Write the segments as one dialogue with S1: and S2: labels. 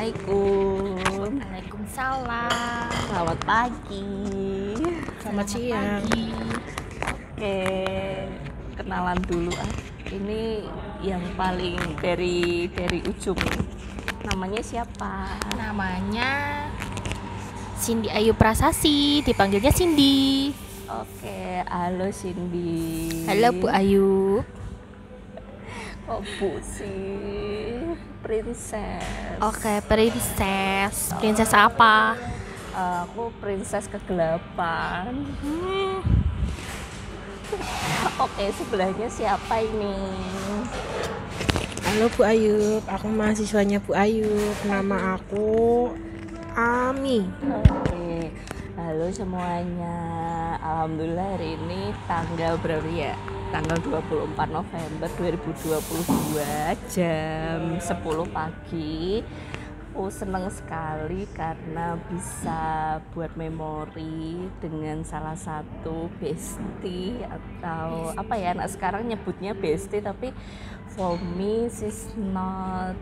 S1: Assalamualaikum.
S2: Waalaikumsalam.
S1: Selamat pagi.
S3: Selamat siang.
S2: Pagi.
S1: Oke, kenalan dulu ah. Ini yang paling dari ujung. Namanya siapa?
S2: Namanya Cindy Ayu Prasasti, dipanggilnya Cindy.
S1: Oke, halo Cindy.
S2: Halo Bu Ayu.
S1: Oh Bu sih, princess.
S2: Oke, princess. Princess apa?
S1: Aku princess ke-8. Oke, sebelahnya siapa ini?
S3: Halo Bu Ayub, aku mahasiswanya Bu Ayub. Nama aku Ami.
S1: Oke, halo semuanya. Alhamdulillah hari ini tanggal berapa ya? Tanggal 24 November 2022 jam 10 pagi. Aku seneng sekali karena bisa buat memori dengan salah satu bestie atau apa ya, anak sekarang nyebutnya bestie, tapi for me she's not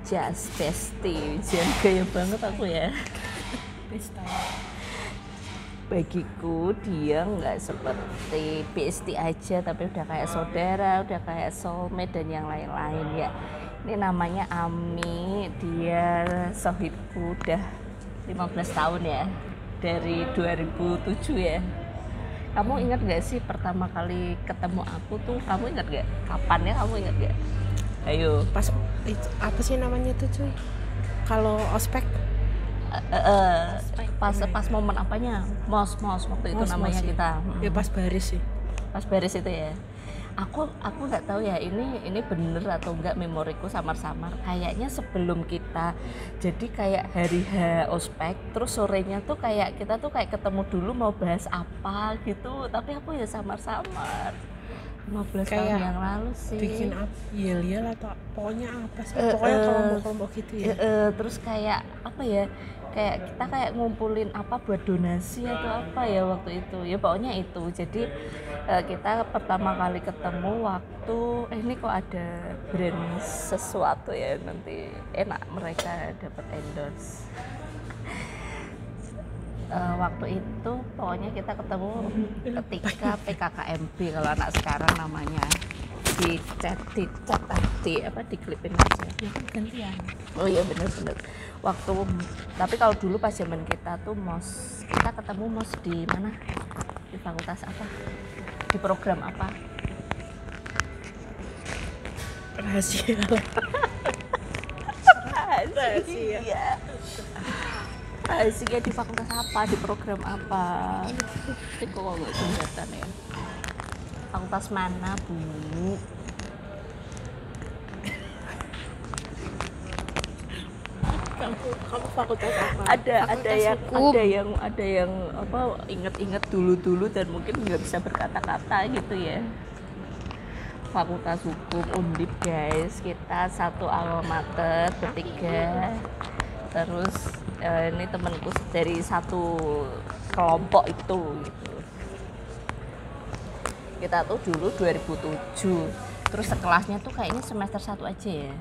S1: just bestie. Jangan gaya banget aku ya. Bagiku dia nggak seperti bestie aja, tapi udah kayak saudara, udah kayak soulmate dan yang lain-lain ya. Ini namanya Ami, dia sohibku udah 15 tahun ya, dari 2007 ya. Kamu ingat gak sih pertama kali ketemu aku tuh, kamu ingat gak? Kapan ya, kamu ingat gak? Ayo.
S3: Pas itu, apa sih namanya tuh cuy? Kalau ospek?
S1: Pas momen apanya? Mos waktu itu
S3: Mos,
S1: namanya
S3: ya.
S1: kita.
S3: Ya pas baris sih.
S1: Pas beres itu ya. Aku nggak tahu ya ini bener atau enggak, memoriku samar-samar. Kayaknya sebelum kita jadi kayak hari ospek, terus sorenya tuh kayak kita tuh kayak ketemu dulu mau bahas apa gitu, tapi aku ya samar-samar. 15
S3: Kayak
S1: tahun yang lalu sih.
S3: Bikin apa? Yel atau pokoknya apa sih? Pokoknya kelompok-kelompok gitu ya.
S1: Terus kayak apa ya? Kayak kita kayak ngumpulin apa buat donasi atau apa ya waktu itu. Ya pokoknya itu. Jadi kita pertama kali ketemu waktu ini kok ada brand sesuatu ya, nanti enak mereka dapat endorse. Waktu itu pokoknya kita ketemu ketika PKKMB kalau anak sekarang namanya, di chat diklipin aja
S3: Ya kan gantian.
S1: oh iya bener waktu, tapi kalau dulu pas zaman kita tuh mos, kita ketemu mos di mana, di fakultas apa, di program apa,
S3: Rahasia.
S1: rahasia di fakultas apa, di program apa, itu kok nggak kelihatan ya, fakultas mana Bu?
S3: Kamu fakultas apa?
S1: ada yang apa, inget dulu dan mungkin nggak bisa berkata-kata gitu ya. Fakultas Hukum Undip guys, kita satu alma mater bertiga. Terus ini temanku dari satu kelompok itu gitu. Kita tuh dulu 2007. Terus sekelasnya tuh kayaknya semester 1 aja ya,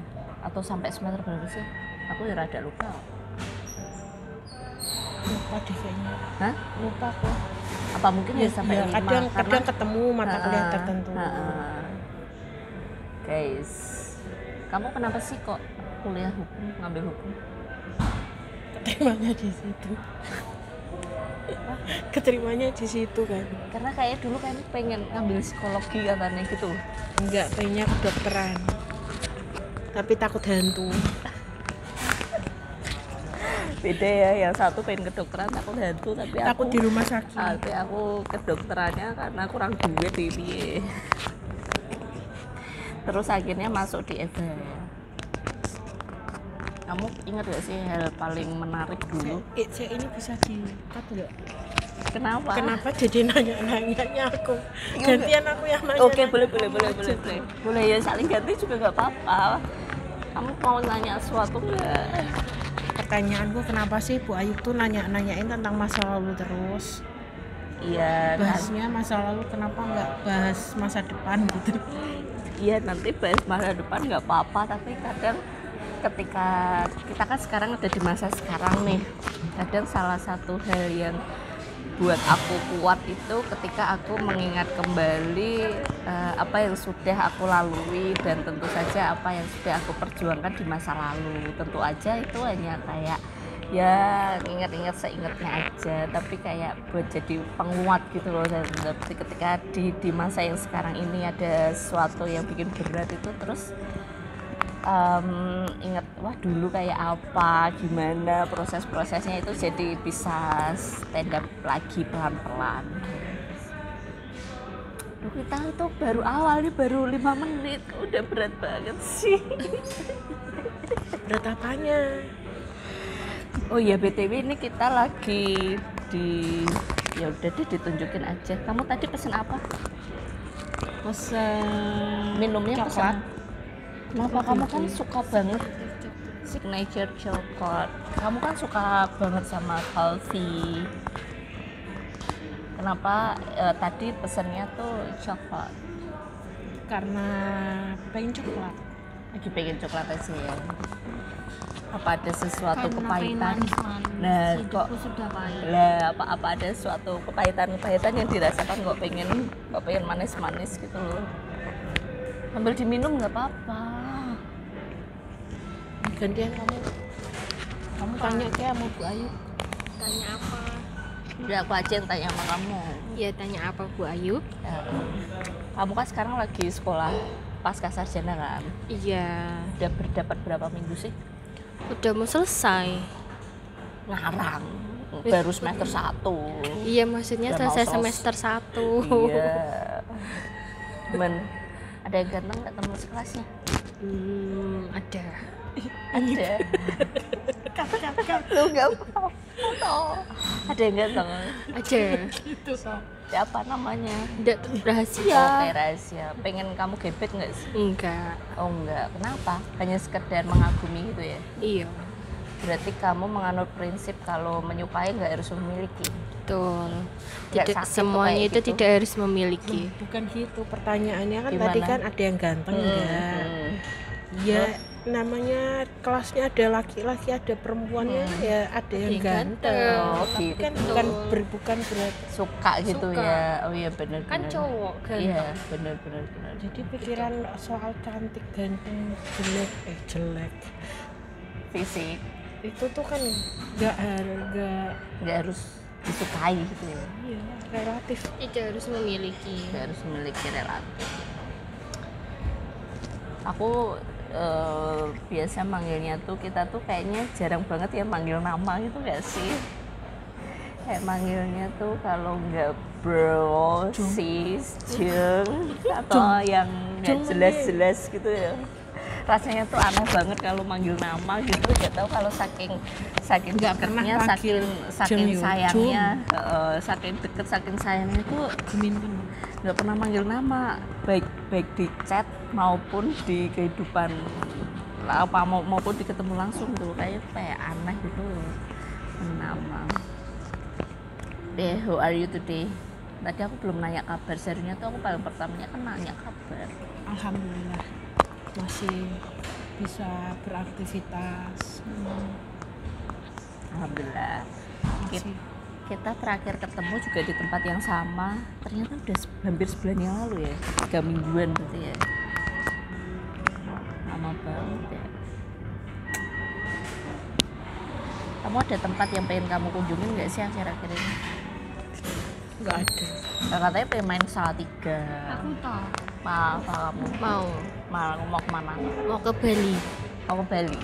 S1: atau sampai semester berapa sih? Aku ya rada lupa.
S3: Lupa deh kayaknya.
S1: Hah?
S3: Lupa kok.
S1: Apa mungkin ya sampai 5?
S3: Kadang ketemu mata kuliah tertentu.
S1: Guys, kamu kenapa sih kok kuliah hukum, ngambil hukum?
S3: Keterimanya di situ. Keterimanya di situ kan.
S1: Karena kayak dulu kan pengen ngambil psikologi katanya gitu.
S3: Enggak, pengennya kedokteran. Tapi takut hantu.
S1: Beda ya, yang satu pengen kedokteran takut hantu, tapi
S3: Takut
S1: aku
S3: di rumah sakit.
S1: tapi aku kedokterannya karena kurang duit ini. Terus akhirnya masuk di EVA. Kamu ingat gak sih hal paling menarik dulu?
S3: Ini bisa di-cut enggak?
S1: Kenapa?
S3: Kenapa jadi nanya-nanyanya aku? Gantian aku yang nanya.
S1: Oke, boleh. Boleh ya, saling ganti juga nggak apa-apa. Kamu mau nanya sesuatu nggak?
S3: Pertanyaanku, kenapa sih Bu Ayu tuh nanyain tentang masa lalu terus?
S1: Iya,
S3: Bahasnya masa lalu, kenapa nggak bahas masa depan gitu?
S1: iya nanti bahas masa depan nggak apa-apa, tapi kadang ketika kita kan sekarang ada di masa sekarang nih, kadang salah satu hal yang buat aku kuat itu ketika aku mengingat kembali apa yang sudah aku lalui dan tentu saja apa yang sudah aku perjuangkan di masa lalu. Tentu aja itu hanya kayak ya ingat-ingat seingatnya aja, tapi kayak buat jadi penguat gitu loh. Dan ketika di masa yang sekarang ini ada sesuatu yang bikin berat itu, terus ingat wah dulu kayak apa, gimana proses-prosesnya itu, jadi bisa stand up lagi pelan-pelan. Duh, kita itu baru awal nih, baru 5 menit udah berat banget sih.
S3: Berat apanya?
S1: Oh iya, BTW ini kita lagi di, ya udah deh ditunjukin aja. Kamu tadi pesen apa?
S3: Pesen
S1: Minumnya
S3: coklat.
S1: pesen. Kenapa? Kamu kan suka banget signature coklat. Kamu kan suka banget sama coffee. Kenapa tadi pesennya tuh coklat?
S3: Karena pengen coklat.
S1: Lagi pengen coklat aja ya. Apa ada sesuatu
S2: Karena
S1: kepahitan?
S2: pengen manis-manis,
S1: Nah,
S2: hidupku
S1: kok
S2: sudah pahit.
S1: lah apa ada suatu kepahitan yang dirasakan kok pengen manis-manis gitu loh. Sambil diminum nggak apa-apa.
S3: Gantian kamu tanya kayak sama Bu Ayu.
S2: Tanya apa?
S1: Udah aku aja yang tanya sama kamu.
S2: Ya tanya apa Bu Ayu?
S1: Ya, kamu kan sekarang lagi sekolah pasca sarjana kan?
S2: Iya.
S1: Udah berdapat berapa minggu sih?
S2: Udah mau selesai.
S1: Ngarang. Baru semester 1.
S2: Iya maksudnya
S1: Udah mau
S2: selesai
S1: selesai.
S2: semester 1.
S1: Iya. Ada yang ganteng nggak teman sekelasnya?
S2: Ada.
S1: Ada. Lu nggak apa-apa. Ada yang ganteng?
S2: Ada.
S1: Siapa namanya?
S2: Tidak rahasia.
S1: Oke, rahasia. Pengen kamu gebet nggak sih?
S2: Enggak.
S1: Oh enggak. Kenapa? Hanya sekedar mengagumi gitu ya?
S2: Iya.
S1: Berarti kamu menganut prinsip kalau menyukai nggak harus memiliki.
S2: Betul.
S1: Nggak
S2: Tidak
S1: sakit
S2: semuanya
S1: tuh kayak
S2: itu
S1: gitu.
S2: tidak harus memiliki.
S3: Bukan gitu pertanyaannya kan.
S1: Gimana?
S3: Tadi kan ada yang ganteng enggak? Ya namanya kelasnya ada laki-laki ada perempuannya, ya ada yang
S2: yang
S3: ganteng.
S2: ganteng.
S1: Oh,
S3: Tapi
S1: gitu.
S3: kan bukan berarti.
S1: Suka gitu
S2: Suka.
S1: ya. Oh iya benar.
S2: Kan cowok kan.
S1: Iya benar.
S3: Jadi pikiran soal cantik ganteng jelek
S1: Fisik
S3: itu tuh kan
S1: nggak harus disukai gitu ya.
S3: iya, relatif.
S2: Tidak harus memiliki.
S1: Nggak harus memiliki relatif. Aku biasa manggilnya tuh, kita tuh kayaknya jarang banget ya manggil nama gitu gak sih? Kayak manggilnya tuh kalau nggak bro, sis, jeng, atau yang nggak jelas-jelas gitu ya. Rasanya tuh aneh banget kalau manggil nama gitu. Gak tahu kalau saking
S3: Nggak pernah
S1: deketnya,
S3: panggil
S1: saking
S3: Jeng,
S1: sayangnya, saking deket, saking sayangnya tuh nggak pernah manggil nama, baik di chat maupun di kehidupan maupun di ketemu langsung tuh kayak aneh gitu loh nama. How are you today? Tadi aku belum nanya kabar, seharusnya tuh aku paling pertamanya kan nanya kabar.
S3: Alhamdulillah masih bisa beraktivitas.
S1: Alhamdulillah.
S3: Masih.
S1: Kita terakhir ketemu juga di tempat yang sama, ternyata udah hampir sebulan yang lalu ya, 3 mingguan berarti ya. Lama banget ya. Kamu ada tempat yang pengen kamu kunjungin nggak sih akhir-akhir ini?
S3: Nggak ada.
S1: Nah, katanya pengen main ke Salatiga.
S2: Aku tahu.
S1: Mau kamu? Mau kemana?
S2: Mau ke Bali.
S1: Mau ke Bali.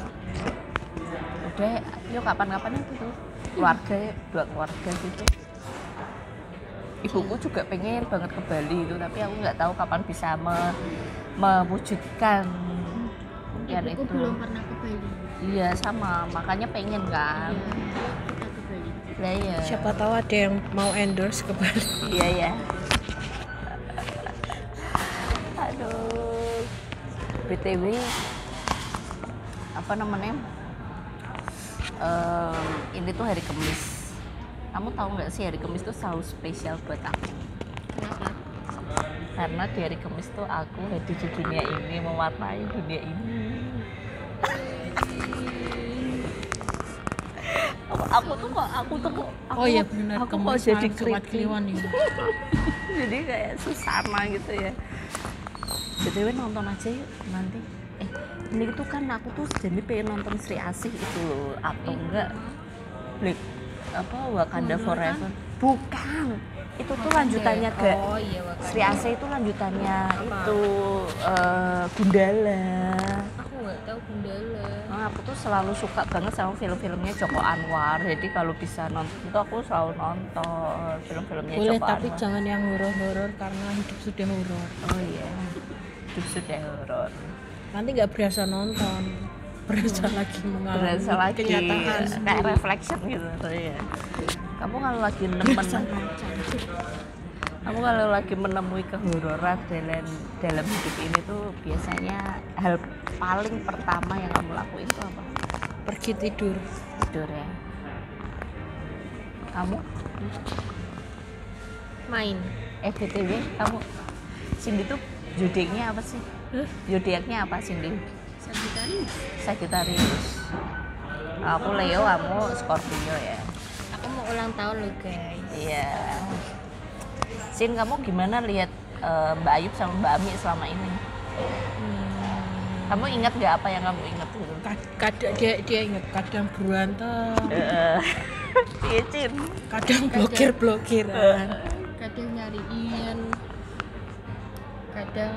S1: Udah, yuk kapan-kapan itu tuh. Dua keluarga gitu. Ibuku juga pengen banget ke Bali itu, tapi aku nggak tahu kapan bisa mewujudkan impian
S2: Ibuku
S1: itu.
S2: belum pernah ke Bali.
S1: Iya sama, makanya pengen kan.
S2: Kita ke Bali.
S1: Lah ya.
S3: Siapa tahu ada yang mau endorse ke Bali.
S1: Iya ya. Aduh. BTW apa namanya? Ini tuh hari Kamis. Kamu tahu nggak sih hari Kamis tuh selalu spesial buat aku?
S2: Kenapa?
S1: Karena di hari Kamis tuh aku hadir di dunia ini, mewarnai dunia ini.
S3: Oh iya benar,
S1: aku kok jadi Kliwon ya. Jadi kayak susana gitu ya. BTW nonton aja yuk nanti. Ini tuh kan aku tuh jadi pengen nonton Sri Asih itu loh, atau enggak Black Wakanda Forever. Bukan. Itu tuh lanjutannya gak.
S2: Oh iya, Wakanda.
S1: Sri Asih itu lanjutannya itu Gundala.
S2: Aku nggak tahu Gundala.
S1: Nah, aku tuh selalu suka banget sama film-filmnya Joko Anwar. Jadi kalau bisa nonton itu aku selalu nonton film-filmnya
S3: Boleh,
S1: Joko
S3: tapi
S1: Anwar.
S3: jangan yang horor-horor karena hidup sudah horor.
S1: Oh iya. Hidup sudah horor.
S3: Nanti nggak berasa nonton, berasa lagi mengalami
S1: Berasa lagi
S3: kenyataan
S1: kayak
S3: sendiri.
S1: reflection gitu ya. Kamu kalau lagi kamu kalau lagi menemui kehororan dalam hidup ini tuh biasanya hal paling pertama yang kamu lakuin itu apa?
S3: Pergi tidur.
S1: Tidur ya. Kamu?
S2: Main.
S1: BTW kamu Cindy tuh zodiaknya apa sih? Zodiaknya apa Cindy? Sagittarius. Aku Leo, kamu Scorpio ya.
S2: Aku mau ulang tahun loh guys.
S1: Iya. Sin, kamu gimana lihat Mbak Ayub sama Mbak Ami selama ini? Kamu ingat nggak apa yang kamu ingat gitu?
S3: Kadang dia ingat, kadang berantem,
S1: Iya, Cin.
S3: kadang blokir-blokiran.
S2: Kadang nyariin, kadang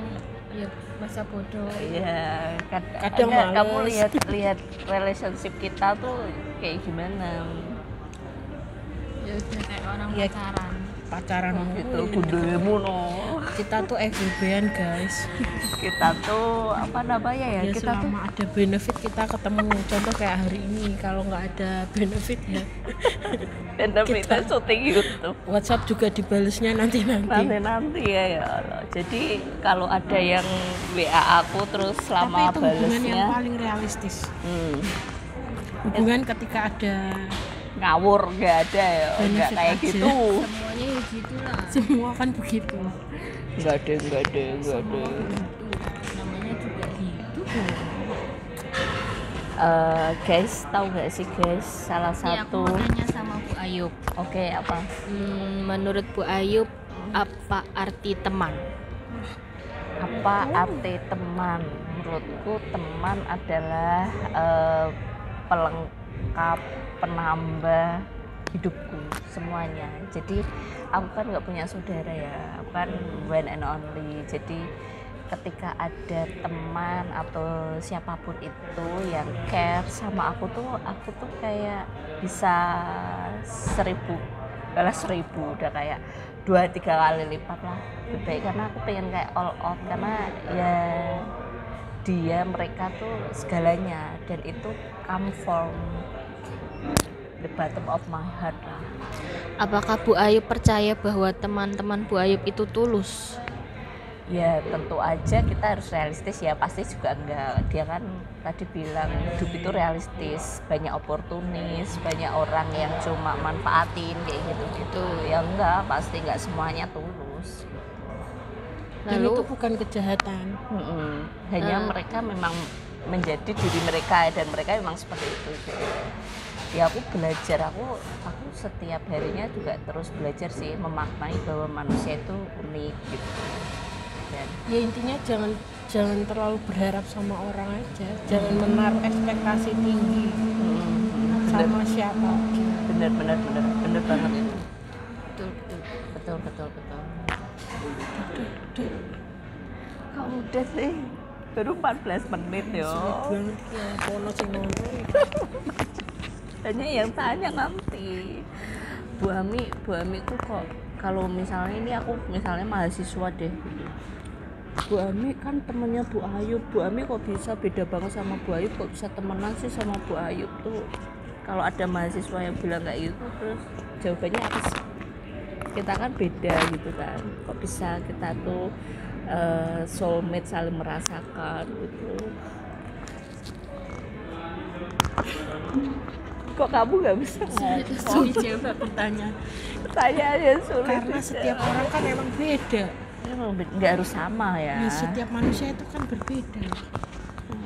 S2: ya masa bodoh.
S1: Iya,
S3: Kadang
S1: enggak,
S3: males.
S1: kamu lihat relationship kita tuh kayak gimana?
S2: Ya udah kayak orang
S3: Ya,
S2: pacaran.
S1: Gitu, gundulmu no.
S3: Kita tuh FWB-an guys.
S1: Kita tuh apa namanya ya?
S3: Ya
S1: Kita tuh
S3: selama ada benefit kita ketemu. Contoh kayak hari ini, kalau nggak ada benefit ya
S1: benefitnya syuting YouTube.
S3: WhatsApp juga dibalesnya nanti.
S1: Nanti ya Allah. Jadi kalau ada yang WA aku terus selama
S3: Tapi itu hubungan yang
S1: balesnya
S3: paling realistis.
S1: Hubungan
S3: Ketika ada
S1: ngawur nggak ada ya, nggak
S3: Benefit
S1: kayak
S3: aja.
S1: gitu.
S2: Semuanya ya gitu lah.
S3: semua kan begitu.
S1: Nggak ada.
S2: Namanya juga gitu.
S1: Guys, tahu nggak sih guys, salah
S2: Nih aku
S1: satu
S2: mau tanya sama Bu Ayub.
S1: oke apa?
S2: Menurut Bu Ayub, apa arti teman?
S1: Apa arti teman? Menurutku teman adalah pelengkap, penambah hidupku semuanya. Jadi aku kan nggak punya saudara ya, aku kan one and only. Jadi ketika ada teman atau siapapun itu yang care sama aku tuh kayak bisa 1000 udah kayak 2-3 kali lipat lah lebih baik, karena aku pengen kayak all out, karena ya mereka tuh segalanya, dan itu come from the bottom of my heart lah.
S2: Apakah Bu Ayub percaya bahwa teman-teman Bu Ayub itu tulus?
S1: Ya tentu aja kita harus realistis ya, pasti juga enggak. Dia kan tadi bilang hidup itu realistis, banyak oportunis, banyak orang yang cuma manfaatin kayak gitu. Ya enggak, pasti enggak semuanya tulus.
S3: Dan
S2: Lalu
S3: itu bukan kejahatan.
S1: Hanya mereka memang menjadi diri mereka, dan mereka memang seperti itu gitu. Ya aku belajar, aku setiap harinya juga terus belajar sih, memaknai bahwa manusia itu unik gitu. Dan
S3: Ya intinya jangan terlalu berharap sama orang aja, jangan menaruh ekspektasi tinggi sama siapa.
S1: bener banget itu.
S2: betul.
S1: Kamu udah sih baru 14 menit yo.
S3: Banget ya, kono sing nonton.
S1: Hanya yang tanya nanti Bu Ami tuh kok kalau misalnya ini aku misalnya mahasiswa deh, Bu Ami kan temennya Bu Ayub, Bu Ami kok bisa beda banget sama Bu Ayub, kok bisa temenan sih sama Bu Ayub tuh? Kalau ada mahasiswa yang bilang kayak gitu, terus jawabannya apa sih? Kita kan beda gitu kan, kok bisa kita tuh soulmate, saling merasakan gitu. Kok kamu nggak bisa
S3: Sulit jawab
S1: pertanyaannya sulit?
S3: karena setiap orang kan emang beda.
S1: Emang nggak harus sama ya.
S3: Ya, setiap manusia itu kan berbeda.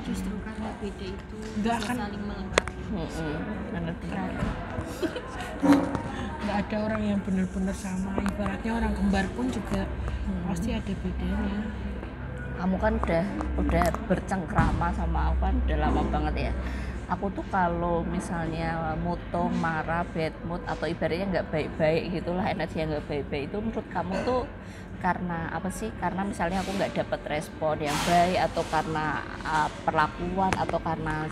S2: Justru karena beda itu
S3: Nggak
S2: bisa
S3: akan-
S2: saling melengkapi.
S1: Benar-benar.
S3: Nggak ada orang yang benar-benar sama, ibaratnya orang kembar pun juga pasti ada bedanya.
S1: Kamu kan udah bercengkrama sama aku kan udah lama banget ya. Aku tuh kalau misalnya mutong, marah, bad mood atau ibaratnya nggak baik-baik gitulah, energi yang nggak baik-baik itu menurut kamu tuh karena apa sih? Karena misalnya aku nggak dapat respon yang baik, atau karena perlakuan, atau karena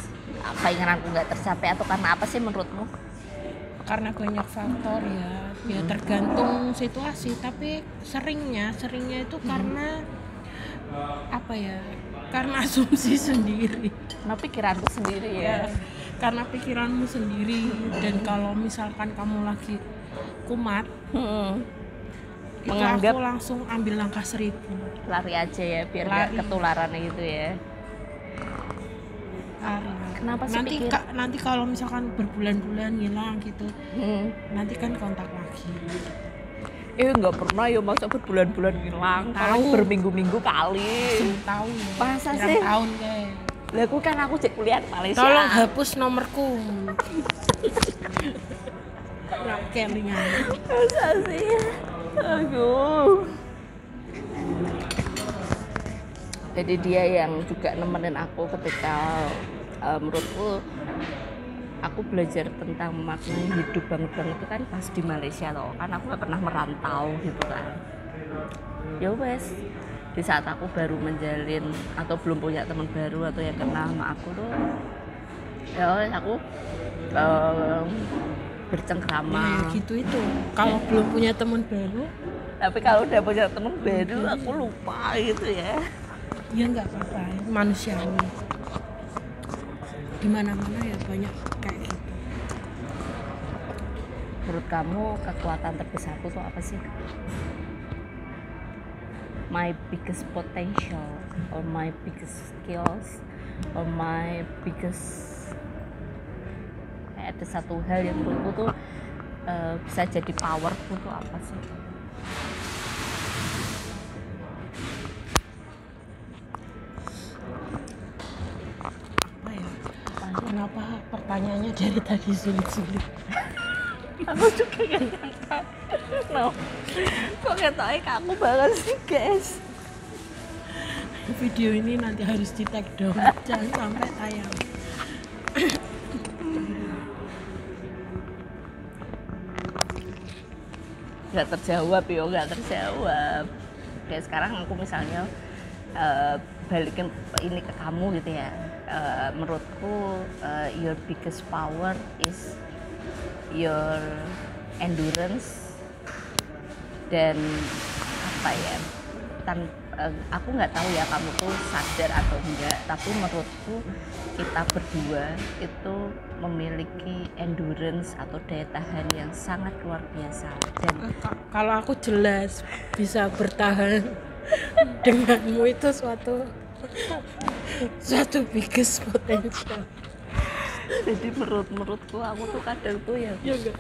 S1: keinginanku nggak tercapai, atau karena apa sih menurutmu?
S3: Karena banyak faktor ya tergantung situasi, tapi seringnya itu karena apa ya, karena asumsi sendiri
S1: Nah, pikiranku sendiri ya.
S3: karena pikiranmu sendiri. Dan kalau misalkan kamu lagi kumat, itu
S1: Menganggap-
S3: aku langsung ambil langkah 1000.
S1: Lari aja ya biar nggak
S3: Lari.
S1: ketularan gitu ya.
S3: Lari.
S1: Kenapa sih
S3: nanti
S1: pikir?
S3: nanti kalau misalkan berbulan-bulan hilang gitu, nanti kan kontak lagi.
S1: Nggak pernah ya, masa berbulan-bulan hilang,
S3: Tahu.
S1: paling berminggu-minggu kali.
S3: Tahun ya.
S1: Masa
S3: Pirang
S1: sih?
S3: tahun kayak.
S1: Lah aku kan aku cek kuliah di Malaysia.
S3: Tolong hapus nomorku. Nggak kelingan.
S1: Masa sih? Aduh. Jadi dia yang juga nemenin aku ketika menurutku aku belajar tentang memaknai hidup banget itu kan pas di Malaysia loh, kan aku gak pernah merantau gitu kan. Ya wes, di saat aku baru menjalin atau belum punya teman baru atau yang kenal sama aku tuh, ya wes aku bercengkrama.
S3: Ya gitu itu. Kalau belum punya teman baru,
S1: Tapi kalau udah punya teman baru aku lupa gitu ya.
S3: ya nggak apa-apa, manusiawi. Di mana-mana ya banyak kayak gitu.
S1: Menurut kamu kekuatan terbesarku tuh apa sih? My biggest potential or my biggest skills or my biggest, kayak ada satu hal yang menurutku tuh bisa jadi powerful tuh apa sih?
S3: Apa ya? Kenapa pertanyaannya dari tadi sulit-sulit?
S1: Aku juga gak nyangka. No. Kok ketoknya kamu banget sih guys?
S3: Video ini nanti harus di tag dong, jangan sampai tayang.
S1: Gak terjawab yo, gak terjawab. Kayak sekarang aku misalnya balikin ini ke kamu gitu ya. Menurutku your biggest power is your endurance. Dan apa ya, aku nggak tahu ya kamu tuh sadar atau enggak, tapi menurutku kita berdua itu memiliki endurance atau daya tahan yang sangat luar biasa. Dan
S3: Kalau aku jelas bisa bertahan denganmu, itu suatu biggest potential.
S1: jadi menurutku aku tuh kadang tuh ya,
S3: Ya enggak?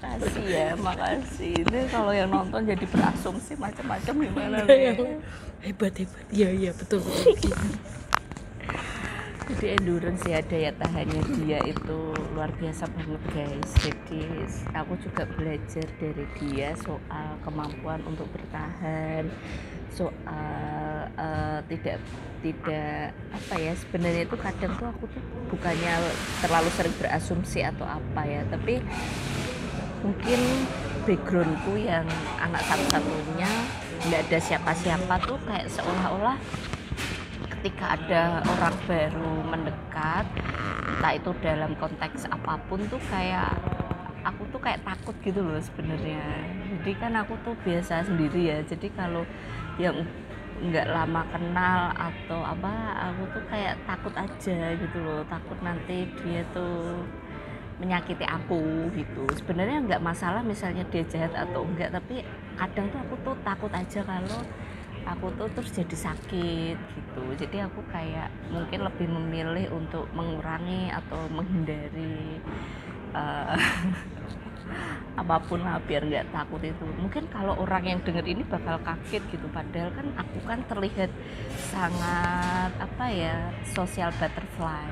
S1: makasih ya, makasih. Ini kalau yang nonton jadi berasumsi macam-macam gimana
S3: Yang
S1: nih?
S3: hebat. Iya betul.
S1: Jadi endurance ya, daya tahannya dia itu luar biasa banget guys. Jadi aku juga belajar dari dia soal kemampuan untuk bertahan, soal tidak apa ya, sebenarnya itu kadang tuh aku tuh bukannya terlalu sering berasumsi atau apa ya, tapi mungkin backgroundku yang anak satu-satunya nggak ada siapa-siapa tuh kayak seolah-olah ketika ada orang baru mendekat, entah itu dalam konteks apapun tuh kayak aku tuh kayak takut gitu loh sebenarnya. Jadi kan aku tuh biasa sendiri ya, jadi kalau yang nggak lama kenal atau apa, aku tuh kayak takut aja gitu loh, takut nanti dia tuh menyakiti aku gitu. Sebenarnya nggak masalah misalnya dia jahat atau enggak, tapi kadang tuh aku tuh takut aja kalau aku tuh terus jadi sakit gitu. Jadi aku kayak mungkin lebih memilih untuk mengurangi atau menghindari apapun lah biar nggak takut itu. Mungkin kalau orang yang denger ini bakal kaget gitu, padahal kan aku kan terlihat sangat apa ya, social butterfly,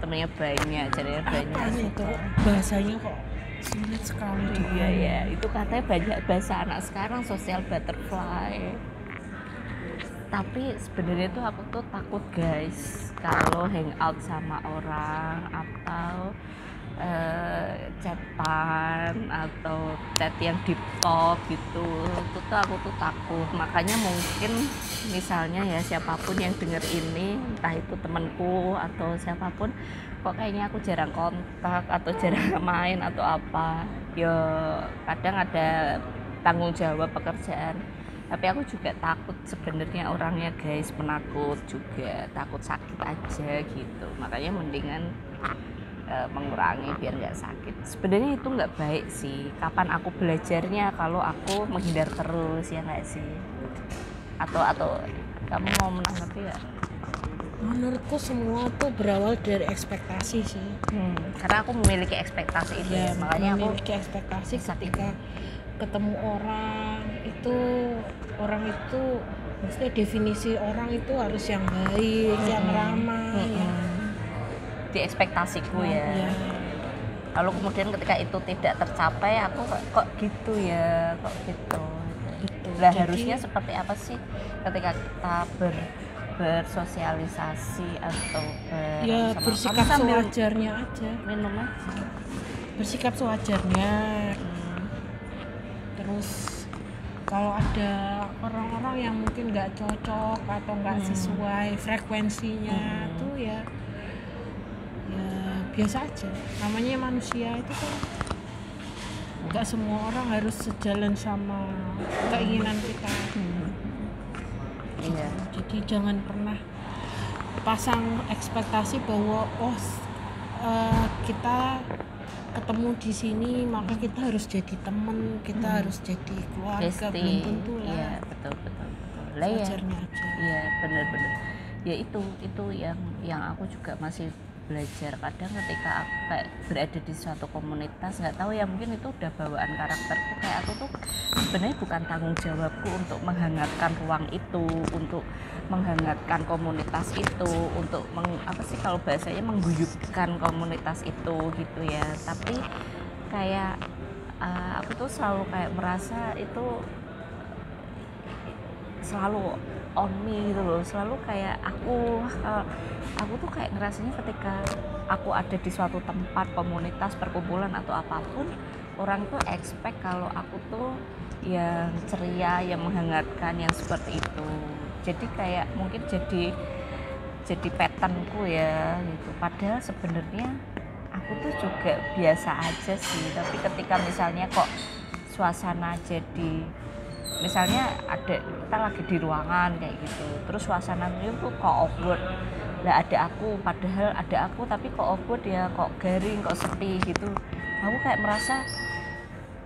S1: temennya banyak, jadinya banyak.
S3: Apaan itu bahasanya kok sulit sekali
S1: Iya ya, itu katanya banyak bahasa anak sekarang, social butterfly. Tapi sebenarnya tuh aku tuh takut guys kalau hangout sama orang atau chatan atau chat yang deep talk gitu, itu tuh aku tuh takut. Makanya mungkin misalnya ya siapapun yang denger ini, entah itu temanku atau siapapun, kok kayaknya aku jarang kontak atau jarang main atau apa, ya kadang ada tanggung jawab pekerjaan. Tapi aku juga takut sebenarnya orangnya guys, penakut juga, takut sakit aja gitu. Makanya mendingan mengurangi biar nggak sakit. Sebenarnya itu nggak baik sih. Kapan aku belajarnya kalau aku menghindar terus, ya nggak sih? Atau kamu mau menanggapi ya?
S3: Menurutku semua tuh berawal dari ekspektasi sih.
S1: Karena aku memiliki ekspektasi itu ya, makanya aku
S3: memiliki ekspektasi ketika ketemu orang itu maksudnya definisi orang itu harus yang baik, yang ramah, yang
S1: di ekspektasiku ya. Lalu kemudian ketika itu tidak tercapai, aku kok gitu ya, kok gitu. Lah harusnya seperti apa sih ketika kita bersosialisasi atau
S3: ya bersikap sewajarnya aja,
S1: minum aja,
S3: bersikap sewajarnya. Terus kalau ada orang-orang yang mungkin nggak cocok atau nggak sesuai frekuensinya tuh ya biasa aja, namanya manusia itu kan nggak semua orang harus sejalan sama keinginan kita.
S1: Iya.
S3: Jadi jangan pernah pasang ekspektasi bahwa kita ketemu di sini maka kita harus jadi teman, kita harus jadi keluarga. Belum tentu lah.
S1: Iya, betul. Lah ya.
S3: Sewajarnya aja.
S1: Iya, benar. Ya itu yang aku juga masih belajar. Kadang ketika aku kayak berada di suatu komunitas, nggak tahu ya, mungkin itu udah bawaan karakterku, kayak aku tuh sebenarnya bukan tanggung jawabku untuk menghangatkan ruang itu, untuk menghangatkan komunitas itu, untuk apa sih kalau bahasanya, mengguyupkan komunitas itu gitu ya. Tapi kayak aku tuh selalu kayak merasa itu selalu on me gitu loh, selalu kayak aku tuh kayak ngerasanya ketika aku ada di suatu tempat, komunitas, perkumpulan atau apapun, orang tuh expect kalau aku tuh yang ceria, yang menghangatkan, yang seperti itu. Jadi kayak mungkin jadi patternku ya gitu. Padahal sebenarnya aku tuh juga biasa aja sih. Tapi ketika misalnya kok suasana jadi, misalnya kita lagi di ruangan kayak gitu, terus suasananya tuh kok awkward, lah ada aku, padahal ada aku tapi kok awkward ya, kok garing, kok sepi gitu. Aku kayak merasa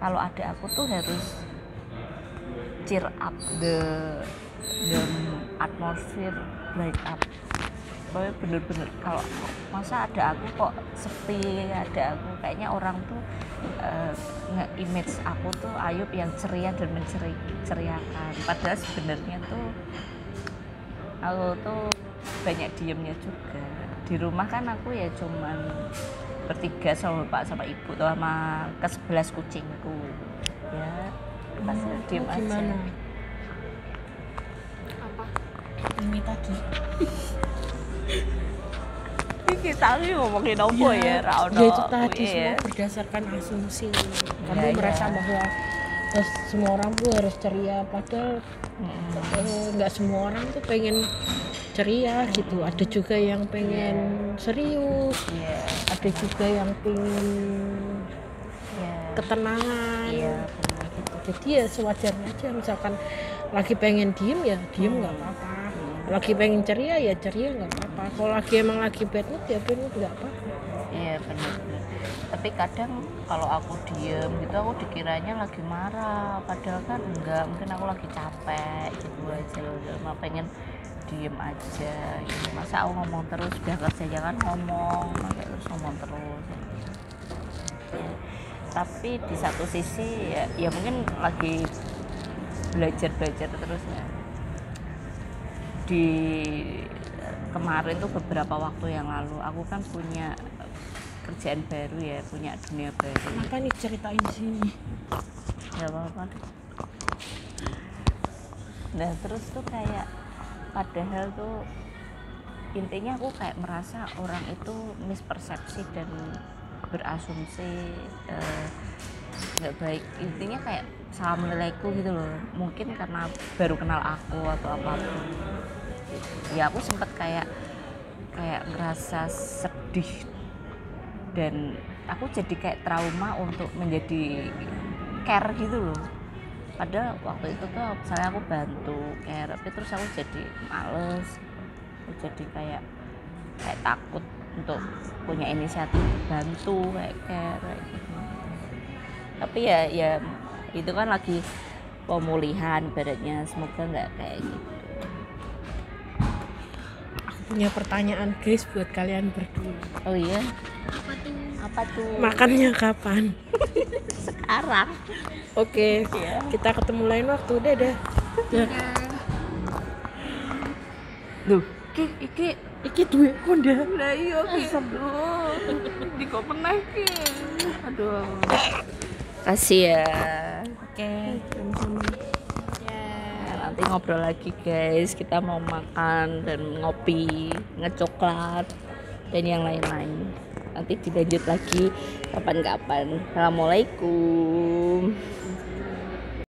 S1: kalau ada aku tuh harus cheer up the atmosphere, bright up. Pokoknya bener-bener kalau masa ada aku kok sepi, ada aku, kayaknya orang tuh nge-image aku tuh Ayub yang ceria dan menceriakan. Padahal sebenarnya tuh aku tuh banyak diemnya juga. Di rumah kan aku ya cuman bertiga sama bapak sama ibu tuh sama ke-11 kucingku ya, pasti diem aja.
S3: Apa ini tadi?
S1: Kita ngomongin apa ya, Rauno?
S3: Ya itu tadi semua berdasarkan asumsi. Kamu merasa bahwa semua orang tuh harus ceria, padahal nggak semua orang tuh pengen ceria gitu. Ada juga yang pengen serius, ada juga yang pengen ketenangan. Gitu. Jadi ya sewajarnya aja. Misalkan lagi pengen diem ya diem, nggak apa-apa. Lagi pengen ceria ya ceria, nggak apa-apa. Kalau emang lagi bad mood ya bad mood, nggak apa-apa.
S1: Iya benar. Tapi kadang kalau aku diem gitu aku dikiranya lagi marah, padahal kan enggak, mungkin aku lagi capek gitu aja loh, cuma pengen diem aja gitu. Masa aku ngomong terus, udah kerja jangan ngomong, terus ngomong terus ya. tapi di satu sisi ya mungkin lagi belajar terus ya. Di kemarin tuh beberapa waktu yang lalu aku kan punya kerjaan baru ya, punya dunia baru.
S3: Kenapa nih ceritain sini?
S1: Gak apa-apa. Nah terus tuh kayak padahal tuh intinya aku kayak merasa orang itu mispersepsi dan berasumsi nggak baik, intinya kayak salah menilaiku gitu loh, mungkin karena baru kenal aku atau apapun gitu. Ya aku sempet kayak ngerasa sedih dan aku jadi kayak trauma untuk menjadi care gitu loh. Padahal waktu itu tuh misalnya aku bantu care, tapi terus aku jadi males, aku jadi kayak takut untuk punya inisiatif bantu kayak care kayak gitu. Tapi ya itu kan lagi pemulihan ibaratnya, semoga nggak kayak gitu.
S3: Aku punya pertanyaan guys buat kalian berdua.
S1: Oh iya, apa tuh
S3: Makannya kapan?
S1: sekarang?
S3: Oke,
S1: Iya.
S3: kita ketemu lain waktu. Dadah.
S1: Duh, iki
S3: duit konda.
S1: lah iya aduh di kok meneh ki, aduh kasih ya.
S3: Oke, sama-sama.
S1: Nah, nanti ngobrol lagi guys, kita mau makan dan ngopi, ngecoklat dan yang lain-lain. Nanti dilanjut lagi kapan-kapan. Assalamualaikum.